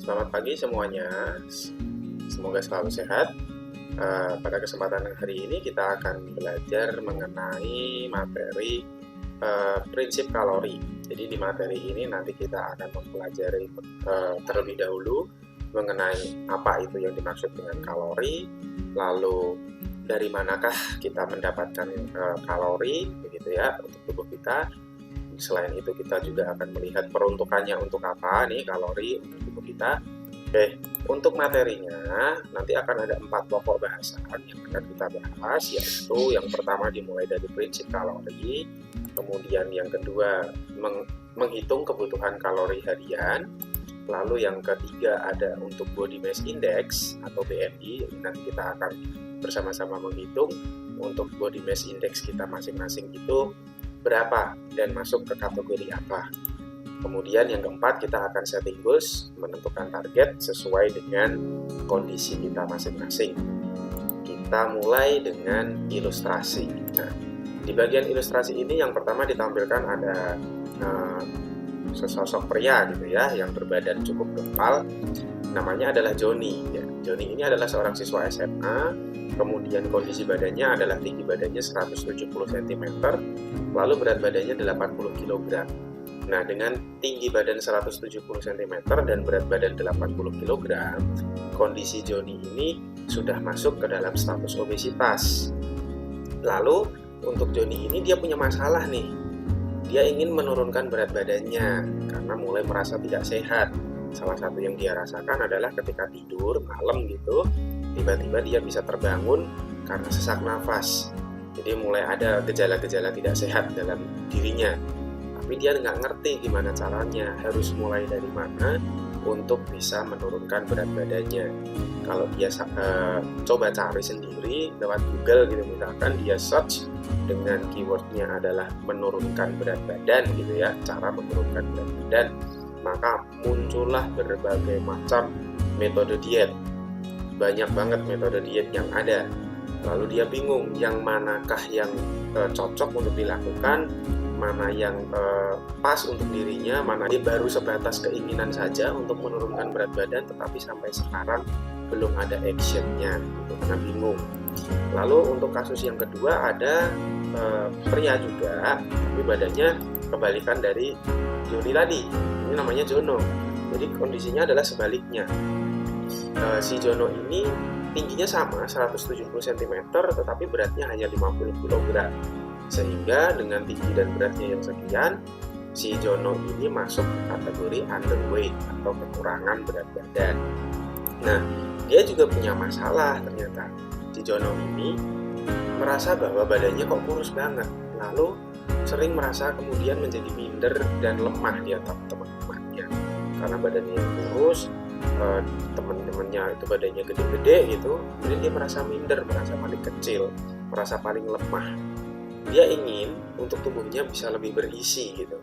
Selamat pagi semuanya, semoga selalu sehat. Pada kesempatan hari ini kita akan belajar mengenai materi prinsip kalori. Jadi di materi ini nanti kita akan mempelajari terlebih dahulu mengenai apa itu yang dimaksud dengan kalori, lalu dari manakah kita mendapatkan kalori, begitu ya, untuk tubuh kita. Selain itu kita juga akan melihat peruntukannya untuk apa nih kalori untuk tubuh kita. Oke, untuk materinya nanti akan ada 4 pokok bahasan yang akan kita bahas, yaitu yang pertama dimulai dari prinsip kalori, kemudian yang kedua menghitung kebutuhan kalori harian, lalu yang ketiga ada untuk body mass index atau BMI. Nanti kita akan bersama-sama menghitung untuk body mass index kita masing-masing itu berapa dan masuk ke kategori apa. Kemudian yang keempat kita akan setting goals, menentukan target sesuai dengan kondisi kita masing-masing. Kita mulai dengan ilustrasi. Nah, di bagian ilustrasi ini yang pertama ditampilkan ada sesosok pria gitu ya, yang berbadan cukup gempal. Namanya adalah Joni. Ya, Joni ini adalah seorang siswa SMA. Kemudian kondisi badannya adalah tinggi badannya 170 cm, lalu berat badannya 80 kg. Nah, dengan tinggi badan 170 cm dan berat badan 80 kg, kondisi Joni ini sudah masuk ke dalam status obesitas. Lalu, untuk Joni ini dia punya masalah nih. Dia ingin menurunkan berat badannya karena mulai merasa tidak sehat. Salah satu yang dia rasakan adalah ketika tidur malam gitu, tiba-tiba dia bisa terbangun karena sesak nafas. Jadi mulai ada gejala-gejala tidak sehat dalam dirinya. Tapi dia nggak ngerti gimana caranya, harus mulai dari mana untuk bisa menurunkan berat badannya. Kalau dia coba cari sendiri lewat Google gitu, misalkan dia search dengan keywordnya adalah menurunkan berat badan gitu ya, cara menurunkan berat badan, maka muncullah berbagai macam metode diet. Banyak banget metode diet yang ada. Lalu dia bingung yang manakah yang cocok untuk dilakukan, mana yang pas untuk dirinya, mana dia baru sebatas keinginan saja untuk menurunkan berat badan, tetapi sampai sekarang belum ada actionnya gitu, karena bingung. Lalu untuk kasus yang kedua ada pria juga, tapi badannya kebalikan dari Joni tadi. Ini namanya Jono. Jadi kondisinya adalah sebaliknya. Si Jono ini tingginya sama 170 cm, tetapi beratnya hanya 50 kg. Sehingga dengan tinggi dan beratnya yang sekian, si Jono ini masuk kategori underweight atau kekurangan berat badan. Nah, dia juga punya masalah ternyata. Si Jono ini merasa bahwa badannya kok kurus banget, lalu sering merasa kemudian menjadi minder dan lemah di atas teman-temannya karena badannya yang kurus, teman-temannya itu badannya gede-gede gitu, jadi dia merasa minder, merasa paling kecil, merasa paling lemah. Dia ingin untuk tubuhnya bisa lebih berisi gitu,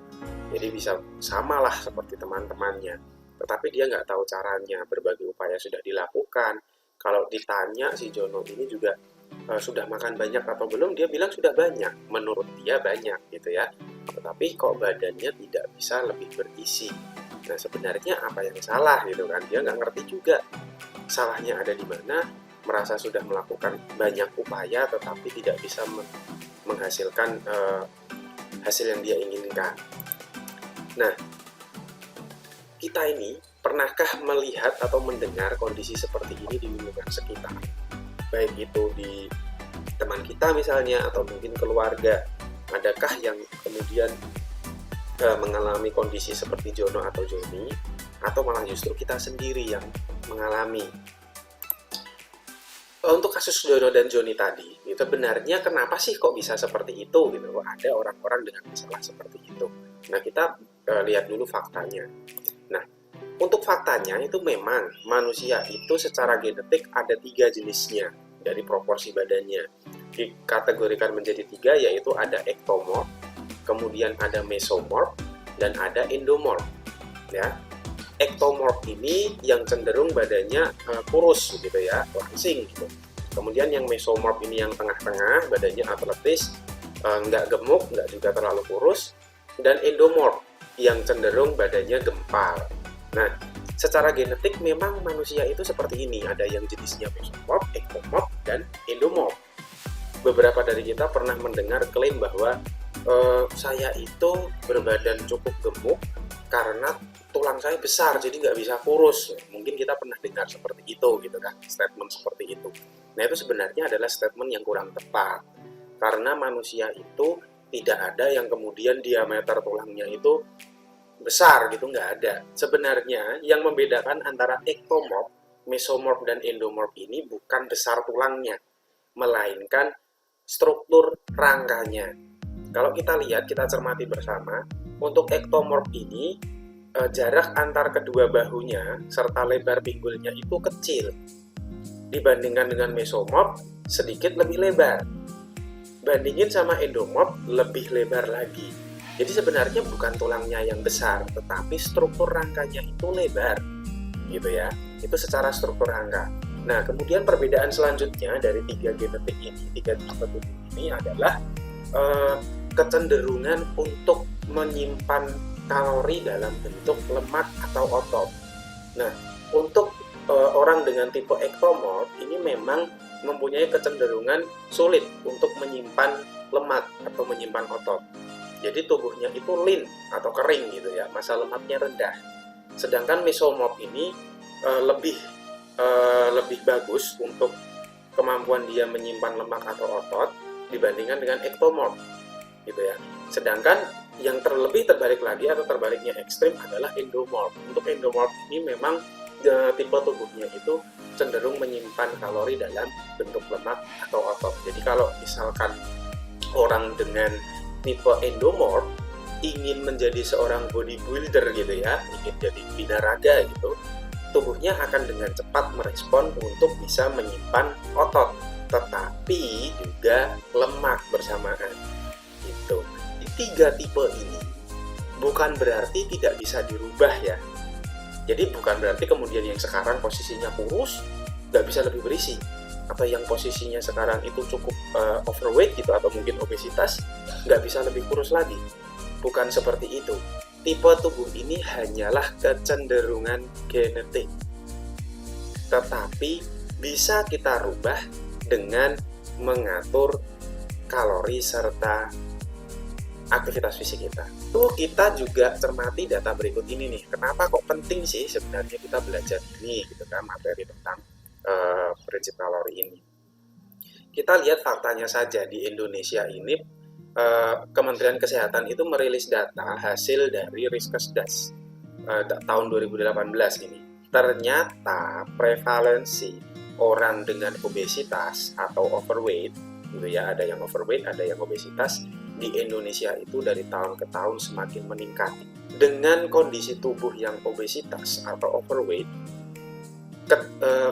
jadi bisa samalah seperti teman-temannya, tetapi dia nggak tahu caranya. Berbagai upaya sudah dilakukan. Kalau ditanya si Jono ini juga sudah makan banyak atau belum, dia bilang sudah banyak, menurut dia banyak gitu ya, tetapi kok badannya tidak bisa lebih berisi. Nah, sebenarnya apa yang salah gitu kan, dia nggak ngerti juga salahnya ada di mana. Merasa sudah melakukan banyak upaya tetapi tidak bisa menghasilkan hasil yang dia inginkan. Nah, kita ini pernahkah melihat atau mendengar kondisi seperti ini di lingkungan sekitar? Baik itu di teman kita misalnya, atau mungkin keluarga. Adakah yang kemudian mengalami kondisi seperti Jono atau Joni, atau malah justru kita sendiri yang mengalami? Untuk kasus Jono dan Joni tadi, itu sebenarnya kenapa sih kok bisa seperti itu gitu? Ada orang-orang dengan masalah seperti itu. Nah, kita lihat dulu faktanya. Nah, untuk faktanya itu memang manusia itu secara genetik ada 3 jenisnya dari proporsi badannya. Dikategorikan menjadi 3, yaitu ada ectomorph, kemudian ada mesomorph, dan ada endomorph. Ya, ectomorph ini yang cenderung badannya kurus gitu ya, langsing gitu. Kemudian yang mesomorph ini yang tengah-tengah, badannya atletis, nggak gemuk, nggak juga terlalu kurus. Dan endomorph yang cenderung badannya gempal. Nah, secara genetik memang manusia itu seperti ini, ada yang jenisnya mesomorph, ectomorph, dan endomorph. Beberapa dari kita pernah mendengar klaim bahwa saya itu berbadan cukup gemuk karena tulang saya besar jadi nggak bisa kurus. Mungkin kita pernah dengar seperti itu gitu kan, statement seperti itu. Nah, itu sebenarnya adalah statement yang kurang tepat, karena manusia itu tidak ada yang kemudian diameter tulangnya itu besar gitu, nggak ada. Sebenarnya yang membedakan antara ectomorph, mesomorph, dan endomorph ini bukan besar tulangnya, melainkan struktur rangkanya. Kalau kita lihat, kita cermati bersama, untuk ectomorph ini jarak antar kedua bahunya serta lebar pinggulnya itu kecil. Dibandingkan dengan mesomorph, sedikit lebih lebar. Bandingin sama endomorph, lebih lebar lagi. Jadi sebenarnya bukan tulangnya yang besar, tetapi struktur rangkanya itu lebar, gitu ya. Itu secara struktur rangka. Nah, kemudian perbedaan selanjutnya dari tiga genetik ini, tiga tipe tubuh ini adalah kecenderungan untuk menyimpan kalori dalam bentuk lemak atau otot. Nah, untuk orang dengan tipe ectomorph ini memang mempunyai kecenderungan sulit untuk menyimpan lemak atau menyimpan otot. Jadi tubuhnya itu lean atau kering gitu ya, massa lemaknya rendah. Sedangkan mesomorph ini lebih bagus untuk kemampuan dia menyimpan lemak atau otot dibandingkan dengan ectomorph gitu ya. Sedangkan yang terlebih terbalik lagi atau terbaliknya ekstrim adalah endomorph. Untuk endomorph ini memang tipe tubuhnya itu cenderung menyimpan kalori dalam bentuk lemak atau otot. Jadi kalau misalkan orang dengan tipe endomorph ingin menjadi seorang bodybuilder gitu ya, ingin jadi binaraga gitu, tubuhnya akan dengan cepat merespon untuk bisa menyimpan otot, tetapi juga lemak bersamaan gitu. Di tiga tipe ini bukan berarti tidak bisa dirubah ya. Jadi bukan berarti kemudian yang sekarang posisinya kurus nggak bisa lebih berisi, atau yang posisinya sekarang itu cukup overweight gitu atau mungkin obesitas nggak bisa lebih kurus lagi. Bukan seperti itu. Tipe tubuh ini hanyalah kecenderungan genetik, tetapi bisa kita rubah dengan mengatur kalori serta aktivitas fisik kita. Tuh kita juga cermati data berikut ini nih. Kenapa kok penting sih sebenarnya kita belajar ini gitu kan, materi tentang prinsip kalori ini. Kita lihat faktanya saja di Indonesia ini, Kementerian Kesehatan itu merilis data hasil dari Riskesdas tahun 2018 ini. Ternyata prevalensi orang dengan obesitas atau overweight gitu ya, ada yang overweight, ada yang obesitas di Indonesia itu dari tahun ke tahun semakin meningkat. Dengan kondisi tubuh yang obesitas atau overweight,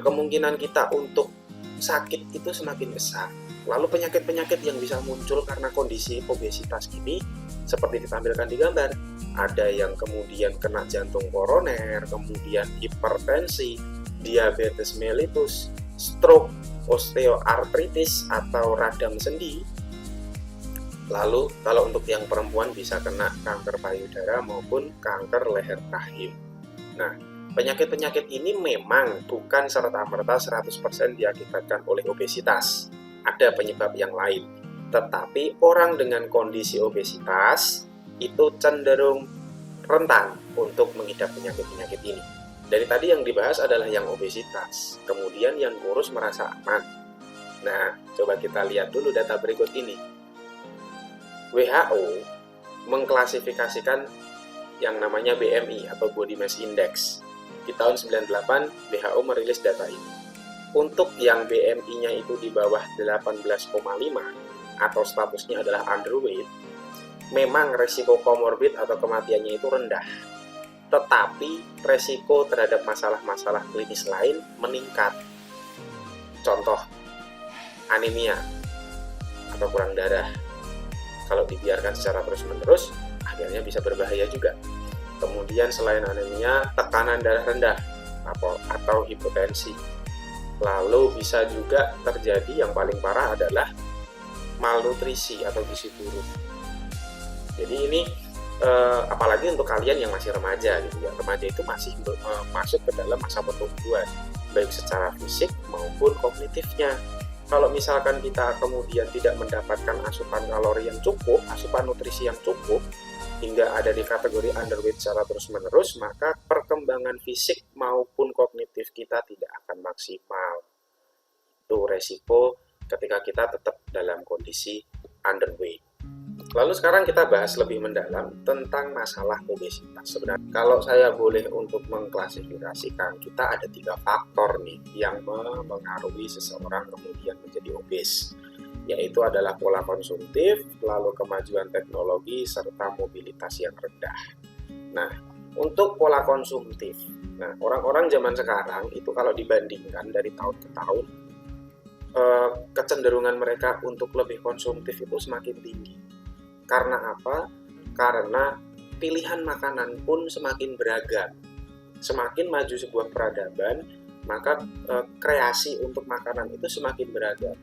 kemungkinan kita untuk sakit itu semakin besar. Lalu penyakit-penyakit yang bisa muncul karena kondisi obesitas ini seperti ditampilkan di gambar, ada yang kemudian kena jantung koroner, kemudian hipertensi, diabetes mellitus, stroke, osteoartritis atau radang sendi. Lalu kalau untuk yang perempuan bisa kena kanker payudara maupun kanker leher rahim. Nah, penyakit-penyakit ini memang bukan serta-merta 100% diakibatkan oleh obesitas. Ada penyebab yang lain. Tetapi orang dengan kondisi obesitas itu cenderung rentan untuk mengidap penyakit-penyakit ini. Dari tadi yang dibahas adalah yang obesitas. Kemudian yang kurus merasa aman. Nah, coba kita lihat dulu data berikut ini. WHO mengklasifikasikan yang namanya BMI atau Body Mass Index. Di tahun 98 WHO merilis data ini. Untuk yang BMI-nya itu di bawah 18,5 atau statusnya adalah underweight, memang resiko komorbid atau kematiannya itu rendah. Tetapi resiko terhadap masalah-masalah klinis lain meningkat. Contoh, anemia atau kurang darah. Kalau dibiarkan secara terus-menerus, akhirnya bisa berbahaya juga. Kemudian selain anemia, tekanan darah rendah atau hipotensi. Lalu bisa juga terjadi yang paling parah adalah malnutrisi atau gizi buruk. Jadi ini apalagi untuk kalian yang masih remaja gitu ya. Remaja itu masih masuk ke dalam masa pertumbuhan, baik secara fisik maupun kognitifnya. Kalau misalkan kita kemudian tidak mendapatkan asupan kalori yang cukup, asupan nutrisi yang cukup, hingga ada di kategori underweight secara terus-menerus, maka perkembangan fisik maupun kognitif kita tidak akan maksimal. Itu resiko ketika kita tetap dalam kondisi underweight. Lalu sekarang kita bahas lebih mendalam tentang masalah obesitas. Sebenarnya kalau saya boleh untuk mengklasifikasikan, kita ada 3 faktor nih yang mempengaruhi seseorang kemudian menjadi obes, yaitu adalah pola konsumtif, lalu kemajuan teknologi, serta mobilitas yang rendah. Nah, untuk pola konsumtif, nah orang-orang zaman sekarang itu kalau dibandingkan dari tahun ke tahun, kecenderungan mereka untuk lebih konsumtif itu semakin tinggi. Karena apa? Karena pilihan makanan pun semakin beragam. Semakin maju sebuah peradaban, maka kreasi untuk makanan itu semakin beragam.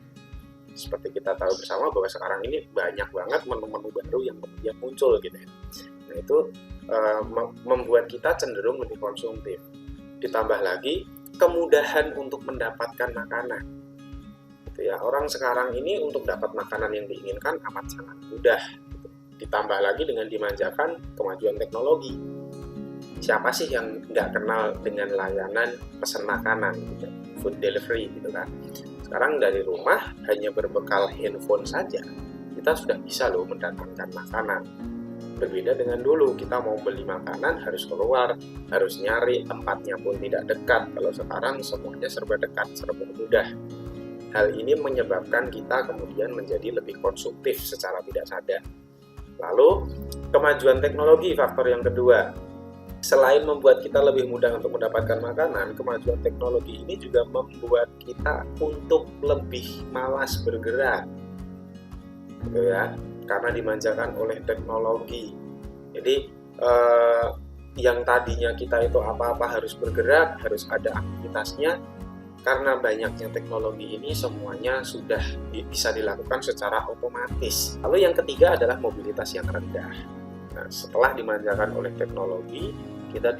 Seperti kita tahu bersama bahwa sekarang ini banyak banget menu-menu baru yang kemudian muncul gitu ya. Nah itu membuat kita cenderung lebih konsumtif. Ditambah lagi kemudahan untuk mendapatkan makanan. Gitu ya. Orang sekarang ini untuk dapat makanan yang diinginkan amat sangat mudah. Ditambah lagi dengan dimanjakan kemajuan teknologi. Siapa sih yang nggak kenal dengan layanan pesan makanan, gitu, food delivery gitu kan? Sekarang dari rumah hanya berbekal handphone saja, kita sudah bisa loh mendatangkan makanan. Berbeda dengan dulu, kita mau beli makanan harus keluar, harus nyari, tempatnya pun tidak dekat. Kalau sekarang semuanya serba dekat, serba mudah. Hal ini menyebabkan kita kemudian menjadi lebih konsumtif secara tidak sadar. Lalu, kemajuan teknologi faktor yang kedua. Selain membuat kita lebih mudah untuk mendapatkan makanan, kemajuan teknologi ini juga membuat kita untuk lebih malas bergerak. Gitu ya, karena dimanjakan oleh teknologi. Jadi, yang tadinya kita itu apa-apa harus bergerak, harus ada aktivitasnya, karena banyaknya teknologi ini semuanya sudah bisa dilakukan secara otomatis. Lalu yang ketiga adalah mobilitas yang rendah. Nah, setelah dimanjakan oleh teknologi, kita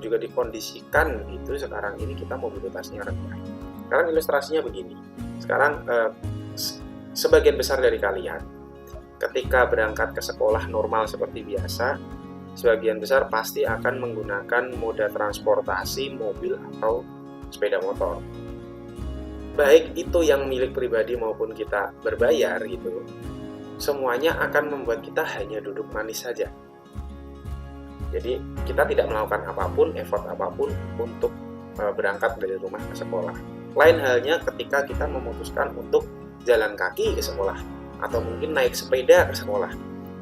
juga dikondisikan itu sekarang ini kita mobilitasnya rendah. Sekarang ilustrasinya begini. Sekarang sebagian besar dari kalian ketika berangkat ke sekolah normal seperti biasa, sebagian besar pasti akan menggunakan moda transportasi mobil atau sepeda motor. Baik itu yang milik pribadi maupun kita berbayar gitu, semuanya akan membuat kita hanya duduk manis saja. Jadi kita tidak melakukan apapun, effort apapun untuk berangkat dari rumah ke sekolah. Lain halnya ketika kita memutuskan untuk jalan kaki ke sekolah atau mungkin naik sepeda ke sekolah,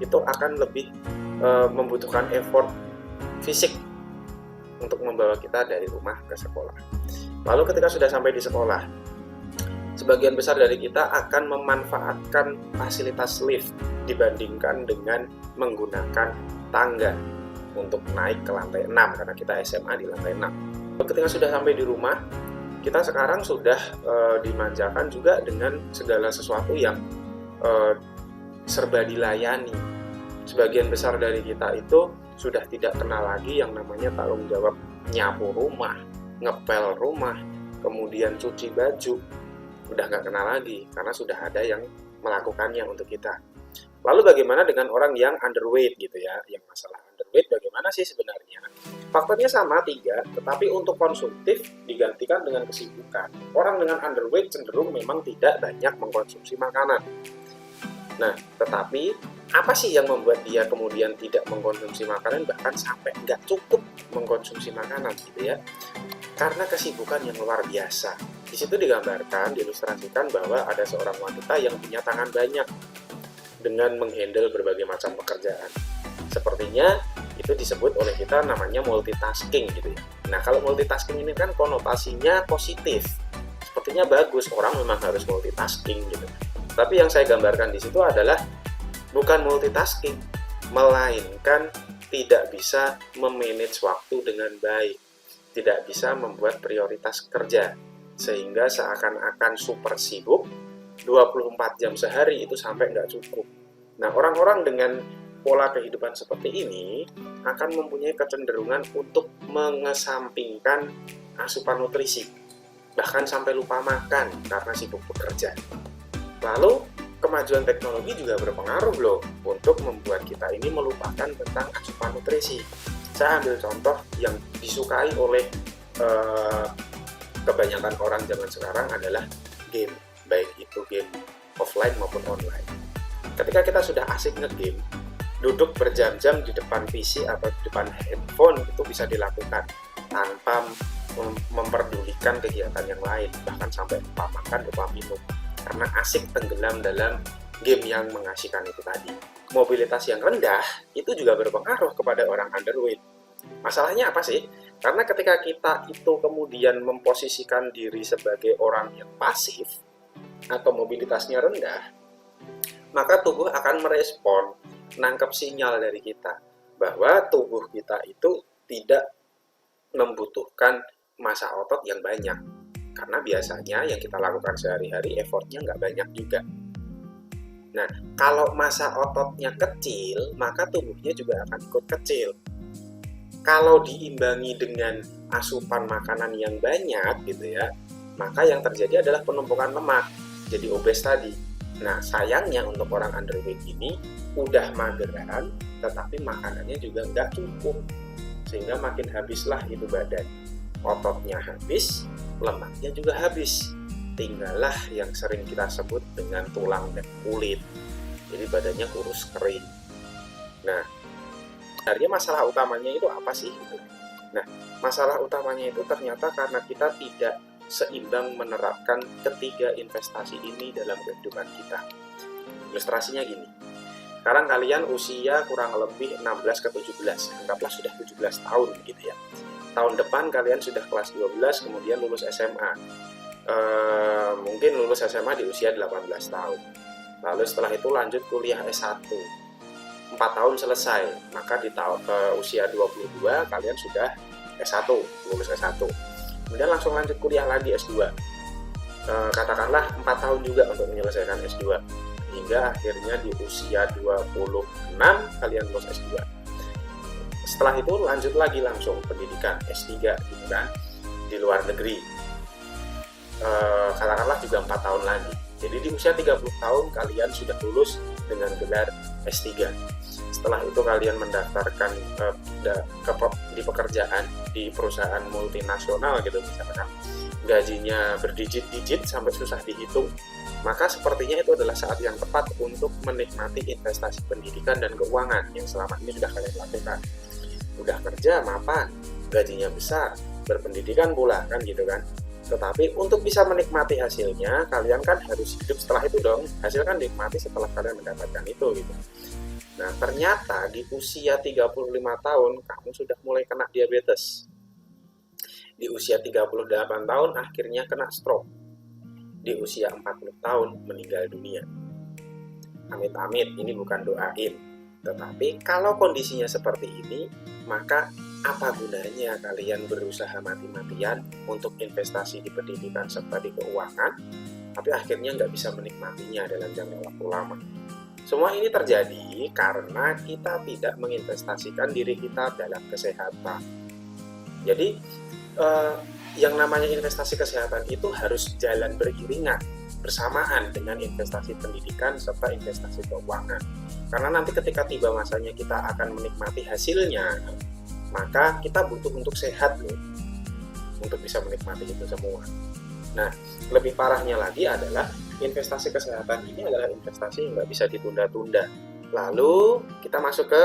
itu akan lebih membutuhkan effort fisik untuk membawa kita dari rumah ke sekolah. Lalu ketika sudah sampai di sekolah, sebagian besar dari kita akan memanfaatkan fasilitas lift dibandingkan dengan menggunakan tangga untuk naik ke lantai 6 karena kita SMA di lantai 6. Ketika sudah sampai di rumah, kita sekarang sudah dimanjakan juga dengan segala sesuatu yang serba dilayani. Sebagian besar dari kita itu sudah tidak kenal lagi yang namanya tanggung jawab nyapu rumah, ngepel rumah, kemudian cuci baju. Udah nggak kenal lagi karena sudah ada yang melakukannya untuk kita. Lalu bagaimana dengan orang yang underweight gitu ya? Yang masalah underweight bagaimana sih sebenarnya? Faktornya sama 3, tetapi untuk konsumtif digantikan dengan kesibukan. Orang dengan underweight cenderung memang tidak banyak mengkonsumsi makanan. Nah, tetapi apa sih yang membuat dia kemudian tidak mengkonsumsi makanan, bahkan sampai nggak cukup mengkonsumsi makanan gitu ya? Karena kesibukan yang luar biasa. Di situ digambarkan, diilustrasikan bahwa ada seorang wanita yang punya tangan banyak dengan menghandle berbagai macam pekerjaan. Sepertinya itu disebut oleh kita namanya multitasking gitu ya. Nah, kalau multitasking ini kan konotasinya positif. Sepertinya bagus, orang memang harus multitasking gitu. Tapi yang saya gambarkan di situ adalah bukan multitasking, melainkan tidak bisa memanage waktu dengan baik, tidak bisa membuat prioritas kerja, sehingga seakan-akan super sibuk, 24 jam sehari itu sampai nggak cukup. Nah, orang-orang dengan pola kehidupan seperti ini akan mempunyai kecenderungan untuk mengesampingkan asupan nutrisi, bahkan sampai lupa makan karena sibuk bekerja. Lalu kemajuan teknologi juga berpengaruh loh untuk membuat kita ini melupakan tentang asupan nutrisi. Saya ambil contoh yang disukai oleh kebanyakan orang zaman sekarang adalah game, baik itu game offline maupun online. Ketika kita sudah asik nge-game, duduk berjam-jam di depan PC atau di depan handphone itu bisa dilakukan tanpa memperdulikan kegiatan yang lain, bahkan sampai lupa makan, lupa minum, karena asik tenggelam dalam game yang mengasihkan itu tadi. Mobilitas yang rendah itu juga berpengaruh kepada orang underweight. Masalahnya apa sih? Karena ketika kita itu kemudian memposisikan diri sebagai orang yang pasif atau mobilitasnya rendah, maka tubuh akan merespon, nangkep sinyal dari kita bahwa tubuh kita itu tidak membutuhkan massa otot yang banyak, karena biasanya yang kita lakukan sehari-hari effortnya nggak banyak juga. Nah, kalau massa ototnya kecil, maka tubuhnya juga akan ikut kecil. Kalau diimbangi dengan asupan makanan yang banyak gitu ya, maka yang terjadi adalah penumpukan lemak, jadi obes tadi. Nah, sayangnya untuk orang underweight ini udah mageran, tetapi makanannya juga nggak cukup, sehingga makin habislah itu badan. Ototnya habis, lemaknya juga habis. Tinggallah yang sering kita sebut dengan tulang dan kulit. Jadi badannya kurus kering. Nah, sebenarnya masalah utamanya itu apa sih? Nah, masalah utamanya itu ternyata karena kita tidak seimbang menerapkan ketiga investasi ini dalam kehidupan kita. Ilustrasinya gini. Sekarang kalian usia kurang lebih 16 ke 17, anggaplah sudah 17 tahun gitu ya. Tahun depan kalian sudah kelas 12, kemudian lulus SMA. Mungkin lulus SMA di usia 18 tahun. Lalu setelah itu lanjut kuliah S1. 4 tahun selesai, maka di usia 22 kalian sudah S1, lulus S1. Kemudian langsung lanjut kuliah lagi S2. Katakanlah 4 tahun juga untuk menyelesaikan S2. Hingga akhirnya di usia 26 kalian lulus S2. Setelah itu lanjut lagi langsung pendidikan S3 gitu kan, di luar negeri. Katakanlah juga 4 tahun lagi. Jadi di usia 30 tahun kalian sudah lulus dengan gelar S3. Setelah itu kalian mendaftarkan di pekerjaan di perusahaan multinasional gitu misalkan, gajinya berdijit-dijit sampai susah dihitung, maka sepertinya itu adalah saat yang tepat untuk menikmati investasi pendidikan dan keuangan yang selama ini sudah kalian lakukan. Udah kerja mapan, gajinya besar, berpendidikan pula kan gitu kan. Tetapi untuk bisa menikmati hasilnya, kalian kan harus hidup setelah itu dong. Hasil kan dinikmati setelah kalian mendapatkan itu gitu. Nah, ternyata di usia 35 tahun kamu sudah mulai kena diabetes. Di usia 38 tahun akhirnya kena stroke. Di usia 40 tahun meninggal dunia. Amit-amit, ini bukan doain. Tetapi kalau kondisinya seperti ini, maka apa gunanya kalian berusaha mati-matian untuk investasi di pendidikan serta di keuangan, tapi akhirnya nggak bisa menikmatinya dalam jangka waktu lama. Semua ini terjadi karena kita tidak menginvestasikan diri kita dalam kesehatan. Jadi, yang namanya investasi kesehatan itu harus jalan beriringan, bersamaan dengan investasi pendidikan serta investasi keuangan. Karena nanti ketika tiba masanya kita akan menikmati hasilnya, maka kita butuh untuk sehat loh, untuk bisa menikmati itu semua. Nah, lebih parahnya lagi adalah investasi kesehatan ini adalah investasi yang nggak bisa ditunda-tunda. Lalu kita masuk ke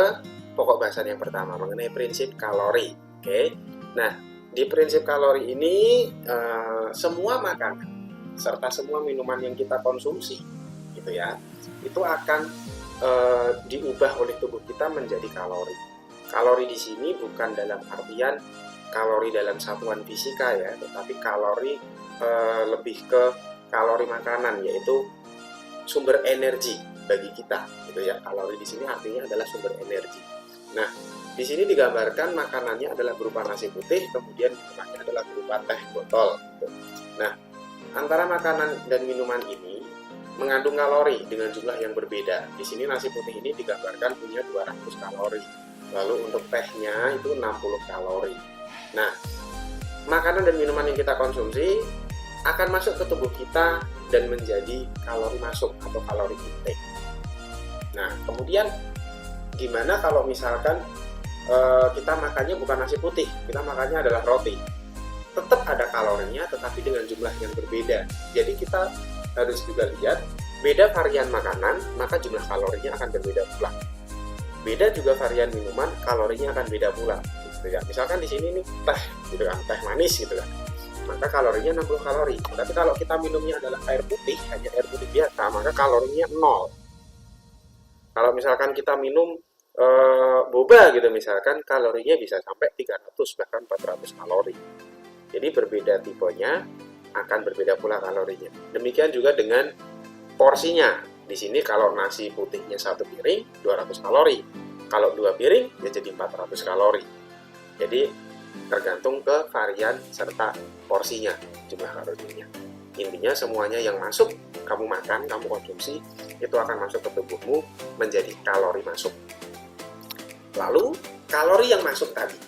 pokok bahasan yang pertama mengenai prinsip kalori. Oke, nah di prinsip kalori ini semua makanan serta semua minuman yang kita konsumsi, gitu ya, itu akan diubah oleh tubuh kita menjadi kalori. Kalori di sini bukan dalam artian kalori dalam satuan fisika ya, tetapi kalori lebih ke kalori makanan, yaitu sumber energi bagi kita, gitu ya. Kalori di sini artinya adalah sumber energi. Nah, di sini digambarkan makanannya adalah berupa nasi putih, kemudian minumannya adalah berupa teh botol. Gitu. Nah, antara makanan dan minuman ini mengandung kalori dengan jumlah yang berbeda. Di sini nasi putih ini digambarkan punya 200 kalori. Lalu untuk tehnya itu 60 kalori. Nah, makanan dan minuman yang kita konsumsi akan masuk ke tubuh kita dan menjadi kalori masuk atau kalori intake. Nah, kemudian gimana kalau misalkan kita makannya bukan nasi putih, kita makannya adalah roti? Tetap ada kalorinya, tetapi dengan jumlah yang berbeda. Jadi kita harus juga lihat, beda varian makanan, maka jumlah kalorinya akan berbeda pula. Beda juga varian minuman, kalorinya akan beda pula. Gitu ya. Misalkan di sini nih teh, gitu kan, teh manis gitu kan, maka kalorinya 60 kalori. Tapi kalau kita minumnya adalah air putih, hanya air putih biasa, maka kalorinya 0. Kalau misalkan kita minum boba gitu misalkan, kalorinya bisa sampai 300 bahkan 400 kalori. Jadi berbeda tipenya akan berbeda pula kalorinya. Demikian juga dengan porsinya. Di sini kalau nasi putihnya 1 piring 200 kalori. Kalau 2 piring ya jadi 400 kalori. Jadi tergantung ke varian serta porsinya, jumlah kalorinya. Intinya semuanya yang masuk, kamu makan, kamu konsumsi, itu akan masuk ke tubuhmu menjadi kalori masuk. Lalu kalori yang masuk tadi,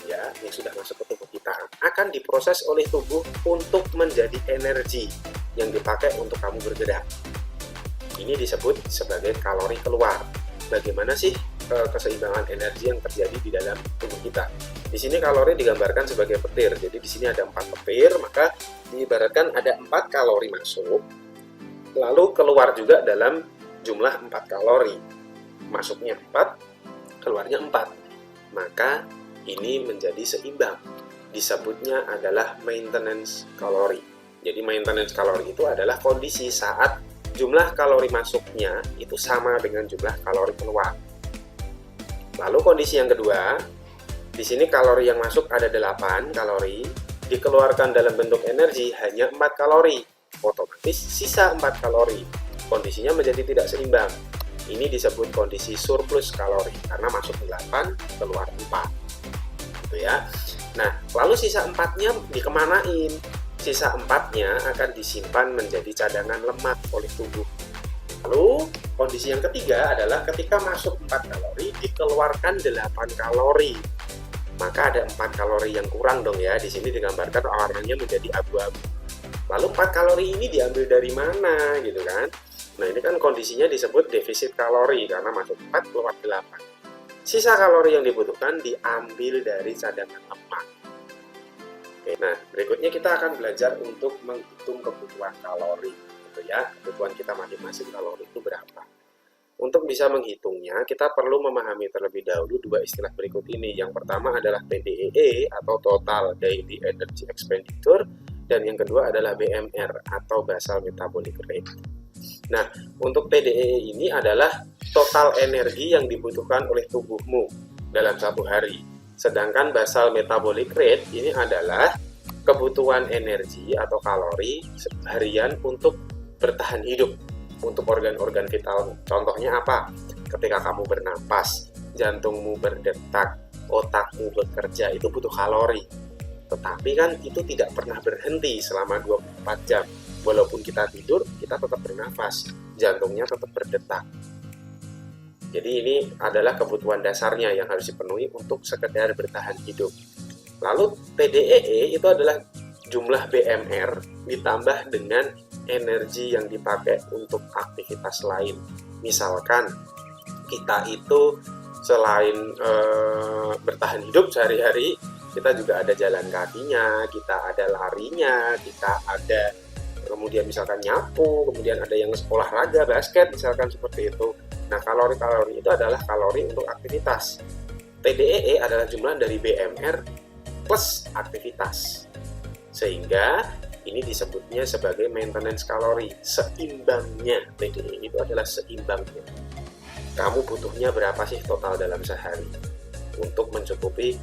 ya, yang sudah masuk ke tubuh kita, akan diproses oleh tubuh untuk menjadi energi yang dipakai untuk kamu bergerak. Ini disebut sebagai kalori keluar. Bagaimana sih keseimbangan energi yang terjadi di dalam tubuh kita? Di sini kalori digambarkan sebagai petir. Jadi di sini ada 4 petir, maka diibaratkan ada 4 kalori masuk, lalu keluar juga dalam jumlah 4 kalori. Masuknya 4, keluarnya 4. Maka ini menjadi seimbang. Disebutnya adalah maintenance kalori. Jadi maintenance kalori itu adalah kondisi saat jumlah kalori masuknya itu sama dengan jumlah kalori keluar. Lalu kondisi yang kedua, di sini kalori yang masuk ada 8 kalori, dikeluarkan dalam bentuk energi hanya 4 kalori. Otomatis sisa 4 kalori. Kondisinya menjadi tidak seimbang. Ini disebut kondisi surplus kalori karena masuk 8, keluar 4. Gitu ya. Nah, lalu sisa 4-nya dikemanain? Sisa 4-nya akan disimpan menjadi cadangan lemak oleh tubuh. Lalu, kondisi yang ketiga adalah ketika masuk 4 kalori, dikeluarkan 8 kalori. Maka ada 4 kalori yang kurang dong ya. Di sini digambarkan warnanya menjadi abu-abu. Lalu 4 kalori ini diambil dari mana gitu kan? Nah, ini kan kondisinya disebut defisit kalori karena masuk 4, keluar 8. Sisa kalori yang dibutuhkan diambil dari cadangan lemak. Oke, nah berikutnya kita akan belajar untuk menghitung kebutuhan kalori, gitu ya. Kebutuhan kita masing-masing kalori itu berapa. Untuk bisa menghitungnya, kita perlu memahami terlebih dahulu 2 istilah berikut ini. Yang pertama adalah TDEE atau Total Daily Energy Expenditure, dan yang kedua adalah BMR atau Basal Metabolic Rate. Nah, untuk TDEE ini adalah total energi yang dibutuhkan oleh tubuhmu dalam 1 hari. Sedangkan basal metabolic rate ini adalah kebutuhan energi atau kalori harian untuk bertahan hidup, untuk organ-organ vital. Contohnya apa? Ketika kamu bernapas, jantungmu berdetak, otakmu bekerja, itu butuh kalori. Tetapi kan itu tidak pernah berhenti selama 24 jam. Walaupun kita tidur, kita tetap bernapas, jantungnya tetap berdetak. Jadi ini adalah kebutuhan dasarnya yang harus dipenuhi untuk sekedar bertahan hidup. Lalu TDEE itu adalah jumlah BMR ditambah dengan energi yang dipakai untuk aktivitas lain. Misalkan kita itu selain bertahan hidup sehari-hari, kita juga ada jalan kakinya, kita ada larinya, kita ada kemudian misalkan nyapu, kemudian ada yang olahraga, basket, misalkan seperti itu. Nah, kalori-kalori itu adalah kalori untuk aktivitas. TDEE adalah jumlah dari BMR plus aktivitas. Sehingga ini disebutnya sebagai maintenance kalori. Seimbangnya, TDEE itu adalah seimbangnya. Kamu butuhnya berapa sih total dalam sehari untuk mencukupi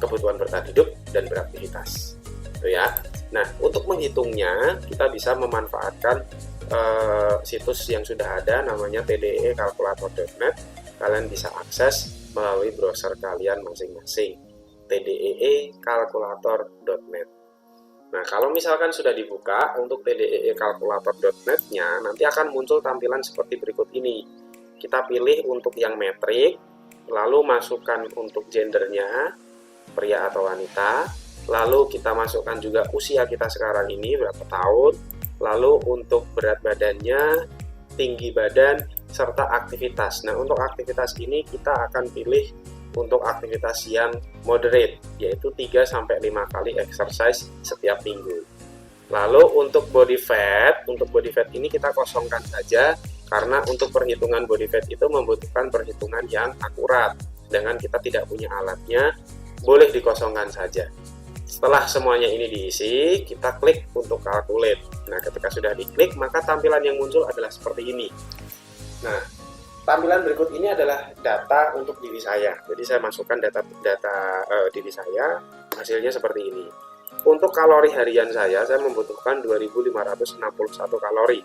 kebutuhan bertahan hidup dan beraktivitas. Itu ya. Nah, untuk menghitungnya, kita bisa memanfaatkan situs yang sudah ada namanya tdeekalkulator.net. Kalian bisa akses melalui browser kalian masing-masing, tdeekalkulator.net. Nah, kalau misalkan sudah dibuka untuk tdeekalkulator.net-nya, nanti akan muncul tampilan seperti berikut ini. Kita pilih untuk yang metrik, lalu masukkan untuk gendernya, pria atau wanita, lalu kita masukkan juga usia kita sekarang ini, berapa tahun, lalu untuk berat badannya, tinggi badan, serta aktivitas. Nah, untuk aktivitas ini kita akan pilih untuk aktivitas yang moderate, yaitu 3-5 kali exercise setiap minggu. Lalu untuk body fat ini kita kosongkan saja, karena untuk perhitungan body fat itu membutuhkan perhitungan yang akurat. Dengan kita tidak punya alatnya, boleh dikosongkan saja. Setelah semuanya ini diisi, kita klik untuk calculate. Nah, ketika sudah diklik, maka tampilan yang muncul adalah seperti ini. Nah, tampilan berikut ini adalah data untuk diri saya. Jadi saya masukkan data diri saya, hasilnya seperti ini. Untuk kalori harian saya membutuhkan 2.561 kalori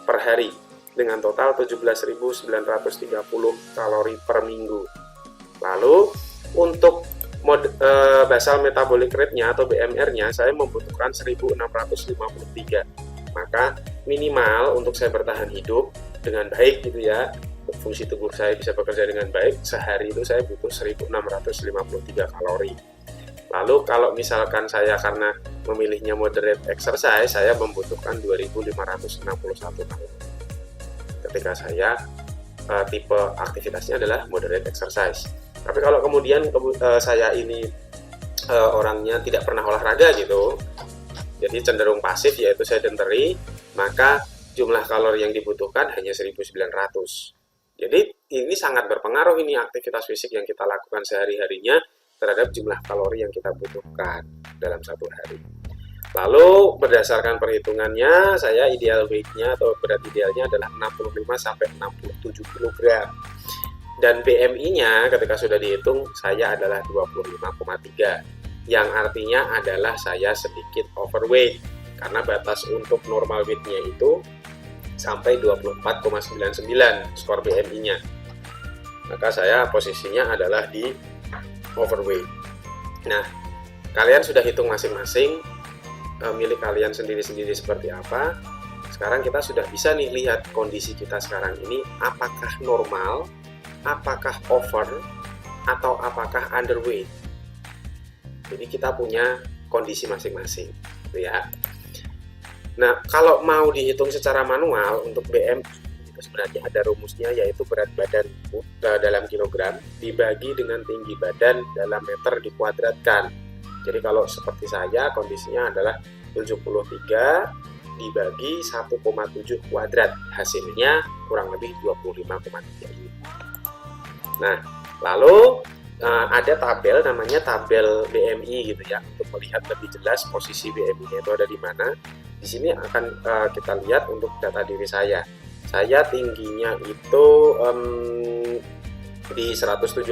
per hari, dengan total 17.930 kalori per minggu. Lalu untuk basal metabolic rate-nya atau BMR-nya saya membutuhkan 1653. Maka minimal untuk saya bertahan hidup dengan baik gitu ya, fungsi tubuh saya bisa bekerja dengan baik, sehari itu saya butuh 1653 kalori. Lalu kalau misalkan saya karena memilihnya moderate exercise, saya membutuhkan 2561 kalori. Ketika saya tipe aktivitasnya adalah moderate exercise. Tapi kalau kemudian saya ini orangnya tidak pernah olahraga gitu, jadi cenderung pasif, yaitu sedentary, maka jumlah kalori yang dibutuhkan hanya 1900. Jadi ini sangat berpengaruh ini aktivitas fisik yang kita lakukan sehari-harinya terhadap jumlah kalori yang kita butuhkan dalam satu hari. Lalu berdasarkan perhitungannya, saya ideal weight-nya atau berat idealnya adalah 65-67 kg. Dan BMI-nya ketika sudah dihitung saya adalah 25,3, yang artinya adalah saya sedikit overweight, karena batas untuk normal weight-nya itu sampai 24,99 skor BMI-nya. Maka saya posisinya adalah di overweight. Nah, kalian sudah hitung masing-masing milik kalian sendiri-sendiri seperti apa. Sekarang kita sudah bisa nih lihat kondisi kita sekarang ini, apakah normal, apakah over, atau apakah underweight. Jadi kita punya kondisi masing-masing, gitu ya. Nah, kalau mau dihitung secara manual untuk BMI, itu sebenarnya ada rumusnya, yaitu berat badan dalam kilogram dibagi dengan tinggi badan dalam meter dikuadratkan. Jadi kalau seperti saya, kondisinya adalah 73 dibagi 1,7 kuadrat, hasilnya kurang lebih 25,3 ini. Nah, lalu ada tabel namanya tabel BMI gitu ya, untuk melihat lebih jelas posisi BMI-nya itu ada di mana. Di sini akan kita lihat untuk data diri saya. Saya tingginya itu di 170,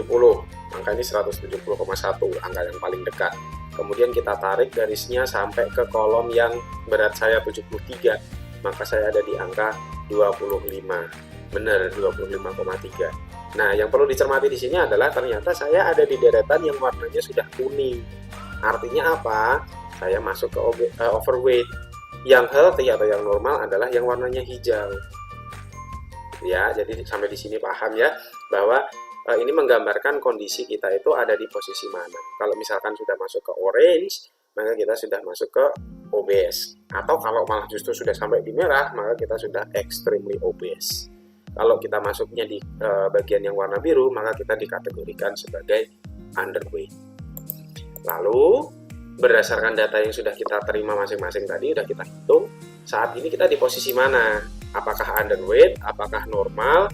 angka ini 170,1, angka yang paling dekat. Kemudian kita tarik garisnya sampai ke kolom yang berat saya 73, maka saya ada di angka 25. Benar, 25,3. Nah, yang perlu dicermati di sini adalah ternyata saya ada di deretan yang warnanya sudah kuning. Artinya apa? Saya masuk ke overweight. Yang healthy atau yang normal adalah yang warnanya hijau. Ya, jadi sampai di sini paham ya, bahwa ini menggambarkan kondisi kita itu ada di posisi mana. Kalau misalkan sudah masuk ke orange, maka kita sudah masuk ke obese. Atau kalau malah justru sudah sampai di merah, maka kita sudah extremely obese. Kalau kita masuknya di bagian yang warna biru, maka kita dikategorikan sebagai underweight. Lalu berdasarkan data yang sudah kita terima masing-masing tadi, sudah kita hitung, saat ini kita di posisi mana? Apakah underweight, apakah normal,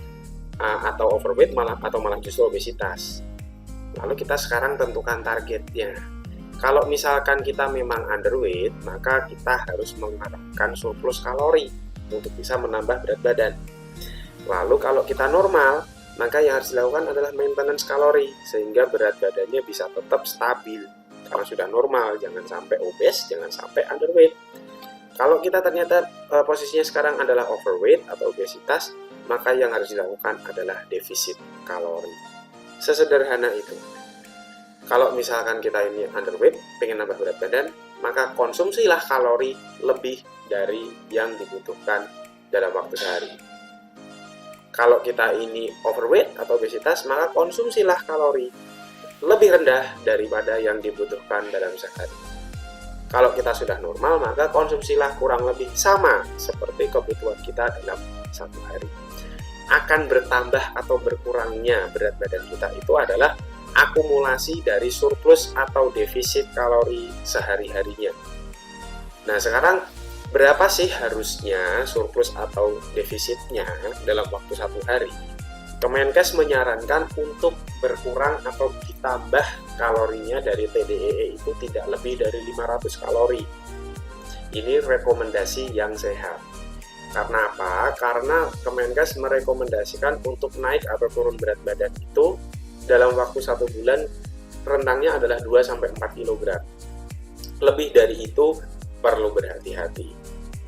atau overweight, atau malah justru obesitas. Lalu kita sekarang tentukan targetnya. Kalau misalkan kita memang underweight, maka kita harus mengarahkan surplus kalori untuk bisa menambah berat badan. Lalu kalau kita normal, maka yang harus dilakukan adalah maintenance kalori, sehingga berat badannya bisa tetap stabil. Karena sudah normal, jangan sampai obes, jangan sampai underweight. Kalau kita ternyata posisinya sekarang adalah overweight atau obesitas, maka yang harus dilakukan adalah defisit kalori. Sesederhana itu. Kalau misalkan kita ini underweight, pengen nambah berat badan, maka konsumsilah kalori lebih dari yang dibutuhkan dalam waktu sehari. Kalau kita ini overweight atau obesitas, maka konsumsilah kalori lebih rendah daripada yang dibutuhkan dalam sehari. Kalau kita sudah normal, maka konsumsilah kurang lebih sama seperti kebutuhan kita dalam satu hari. Akan bertambah atau berkurangnya berat badan kita itu adalah akumulasi dari surplus atau defisit kalori sehari-harinya. Nah, sekarang berapa sih harusnya surplus atau defisitnya dalam waktu satu hari? Kemenkes menyarankan untuk berkurang atau ditambah kalorinya dari TDEE itu tidak lebih dari 500 kalori. Ini rekomendasi yang sehat. Karena apa? Karena Kemenkes merekomendasikan untuk naik atau turun berat badan itu dalam waktu 1 bulan rentangnya adalah 2-4 kg. Lebih dari itu perlu berhati-hati.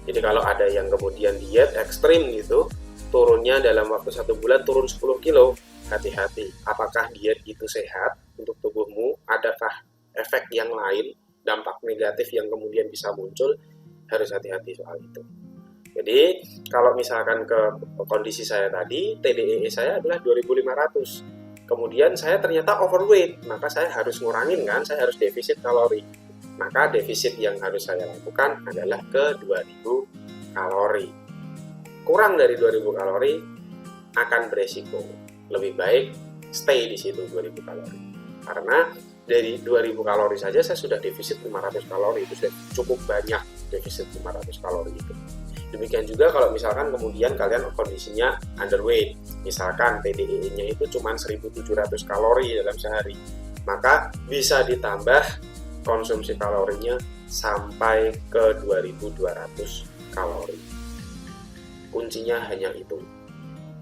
Jadi kalau ada yang kemudian diet ekstrim gitu, turunnya dalam waktu 1 bulan turun 10 kilo, hati-hati. Apakah diet itu sehat untuk tubuhmu? Adakah efek yang lain, dampak negatif yang kemudian bisa muncul? Harus hati-hati soal itu. Jadi kalau misalkan ke kondisi saya tadi, TDEE saya adalah 2500. Kemudian saya ternyata overweight, maka saya harus ngurangin kan, saya harus defisit kalori. Maka defisit yang harus saya lakukan adalah ke 2000 kalori. Kurang dari 2000 kalori akan beresiko. Lebih baik stay di situ 2000 kalori. Karena dari 2000 kalori saja saya sudah defisit 500 kalori, itu sudah cukup banyak defisit 500 kalori itu. Demikian juga kalau misalkan kemudian kalian kondisinya underweight, misalkan TDEE-nya itu cuma 1700 kalori dalam sehari, maka bisa ditambah konsumsi kalorinya sampai ke 2200 kalori. Kuncinya hanya itu.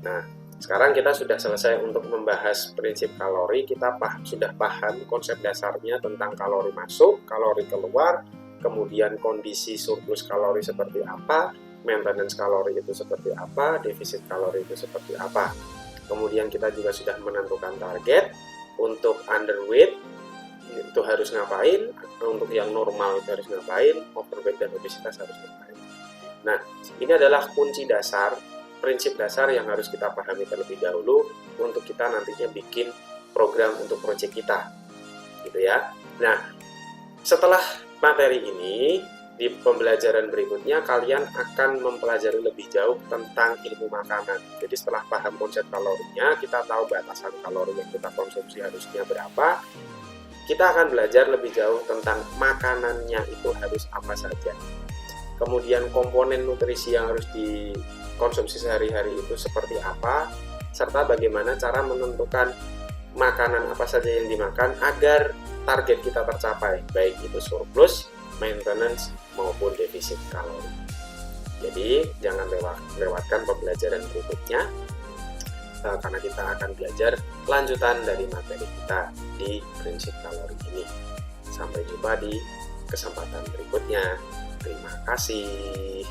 Nah, sekarang kita sudah selesai untuk membahas prinsip kalori, kita sudah paham konsep dasarnya tentang kalori masuk, kalori keluar, kemudian kondisi surplus kalori seperti apa, maintenance kalori itu seperti apa, defisit kalori itu seperti apa. Kemudian kita juga sudah menentukan target untuk underweight itu harus ngapain, untuk yang normal itu harus ngapain, overweight dan obesitas harus ngapain. Nah, ini adalah kunci dasar, prinsip dasar yang harus kita pahami terlebih dahulu untuk kita nantinya bikin program untuk proyek kita, gitu ya. Nah, setelah materi ini, di pembelajaran berikutnya kalian akan mempelajari lebih jauh tentang ilmu makanan. Jadi setelah paham konsep kalorinya, kita tahu batasan kalori yang kita konsumsi harusnya berapa, kita akan belajar lebih jauh tentang makanannya itu harus apa saja. Kemudian komponen nutrisi yang harus dikonsumsi sehari-hari itu seperti apa, serta bagaimana cara menentukan makanan apa saja yang dimakan agar target kita tercapai, baik itu surplus, maintenance, maupun defisit kalori. Jadi jangan lewatkan pembelajaran berikutnya, karena kita akan belajar lanjutan dari materi kita di prinsip kalori ini. Sampai jumpa di kesempatan berikutnya. Terima kasih.